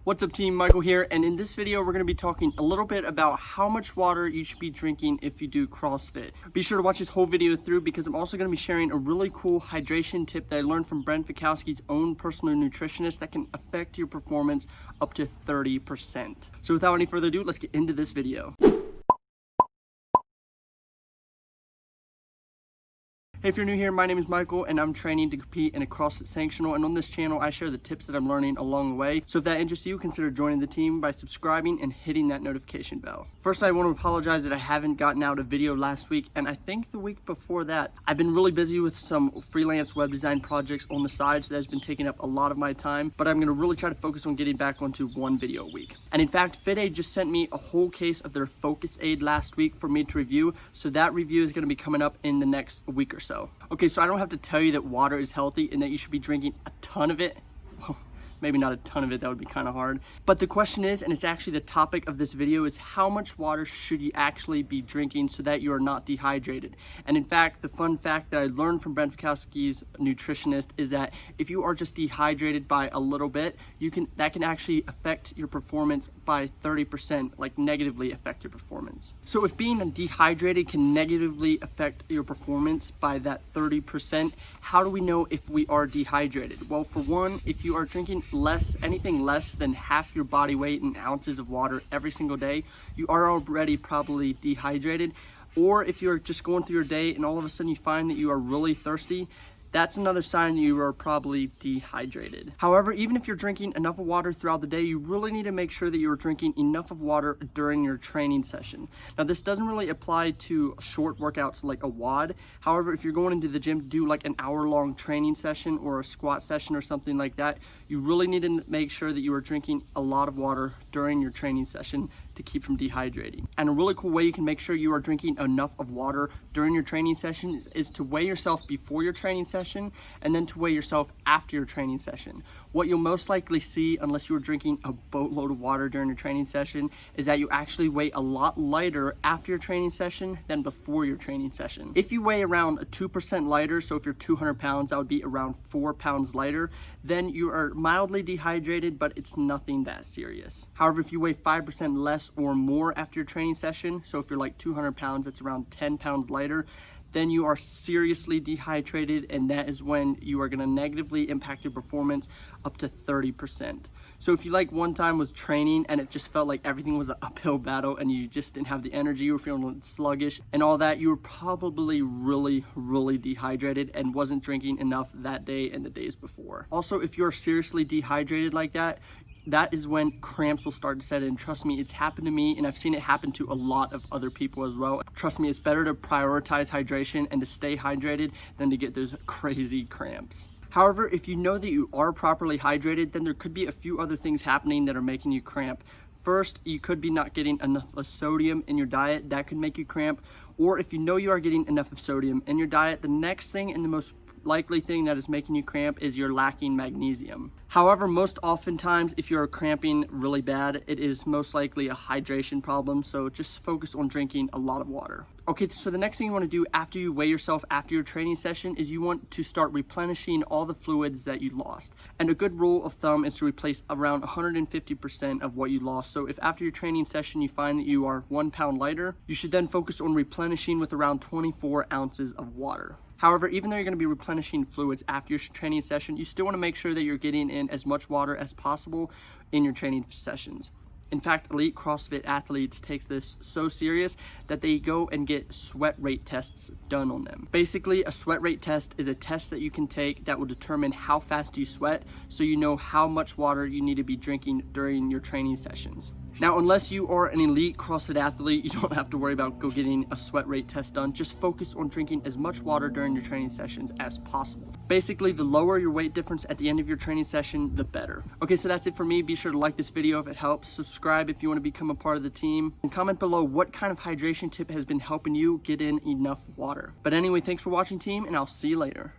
What's up team, Michael here, and in this video we're going to be talking a little bit about how much water you should be drinking if you do CrossFit. Be sure to watch this whole video through because I'm also going to be sharing a really cool hydration tip that I learned from Brent Fikowski's own personal nutritionist that can affect your performance up to 30%. So without any further ado, let's get into this video. Hey, if you're new here, my name is Michael and I'm training to compete in a CrossFit Sanctional, and on this channel I share the tips that I'm learning along the way. So if that interests you, consider joining the team by subscribing and hitting that notification bell. First, I want to apologize that I haven't gotten out a video last week, and I think the week before that. I've been really busy with some freelance web design projects on the side, so that's been taking up a lot of my time, but I'm going to really try to focus on getting back onto one video a week. And in fact, FitAid just sent me a whole case of their Focus Aid last week for me to review, so that review is going to be coming up in the next week or so. Okay, so I don't have to tell you that water is healthy and that you should be drinking a ton of it. Well, maybe not a ton of it, that would be kind of hard. But the question is, and it's actually the topic of this video, is how much water should you actually be drinking so that you are not dehydrated? And in fact, the fun fact that I learned from Brent Fikowski's nutritionist is that if you are just dehydrated by a little bit, that can actually affect your performance by 30%, like negatively affect your performance. So if being dehydrated can negatively affect your performance by that 30%, how do we know if we are dehydrated? Well, for one, if you are drinking anything less than half your body weight in ounces of water every single day, you are already probably dehydrated. Or if you're just going through your day and all of a sudden you find that you are really thirsty, that's another sign you are probably dehydrated. However, even if you're drinking enough of water throughout the day, you really need to make sure that you're drinking enough of water during your training session. Now, this doesn't really apply to short workouts like a WOD. However, if you're going into the gym to do like an hour-long training session or a squat session or something like that, you really need to make sure that you are drinking a lot of water during your training session to keep from dehydrating. And a really cool way you can make sure you are drinking enough of water during your training session is to weigh yourself before your training session and then to weigh yourself after your training session. What you'll most likely see, unless you are drinking a boatload of water during your training session, is that you actually weigh a lot lighter after your training session than before your training session. If you weigh around 2% lighter, so if you're 200 pounds, that would be around 4 pounds lighter, then you are mildly dehydrated, but it's nothing that serious. However, if you weigh 5% less or more after your training session, so if you're like 200 pounds, that's around 10 pounds lighter, then you are seriously dehydrated, and that is when you are going to negatively impact your performance up to 30%. So if you like one time was training and it just felt like everything was an uphill battle and you just didn't have the energy, you were feeling sluggish and all that, you were probably really dehydrated and wasn't drinking enough that day and the days before. Also, if you're seriously dehydrated like that is when cramps will start to set in. Trust me, it's happened to me and I've seen it happen to a lot of other people as well. Trust me, it's better to prioritize hydration and to stay hydrated than to get those crazy cramps. However, if you know that you are properly hydrated, then there could be a few other things happening that are making you cramp. First, you could be not getting enough of sodium in your diet. That could make you cramp. Or if you know you are getting enough of sodium in your diet, the next thing and the most likely thing that is making you cramp is you're lacking magnesium. However, most oftentimes if you're cramping really bad, it is most likely a hydration problem, so just focus on drinking a lot of water. Okay, so the next thing you want to do after you weigh yourself after your training session is you want to start replenishing all the fluids that you lost. And a good rule of thumb is to replace around 150% of what you lost. So if after your training session you find that you are 1 pound lighter, you should then focus on replenishing with around 24 ounces of water. However, even though you're going to be replenishing fluids after your training session, you still want to make sure that you're getting in as much water as possible in your training sessions. In fact, elite CrossFit athletes take this so serious that they go and get sweat rate tests done on them. Basically, a sweat rate test is a test that you can take that will determine how fast you sweat, so you know how much water you need to be drinking during your training sessions. Now, unless you are an elite CrossFit athlete, you don't have to worry about getting a sweat rate test done. Just focus on drinking as much water during your training sessions as possible. Basically, the lower your weight difference at the end of your training session, the better. Okay, so that's it for me. Be sure to like this video if it helps. Subscribe if you want to become a part of the team. And comment below what kind of hydration tip has been helping you get in enough water. But anyway, thanks for watching, team, and I'll see you later.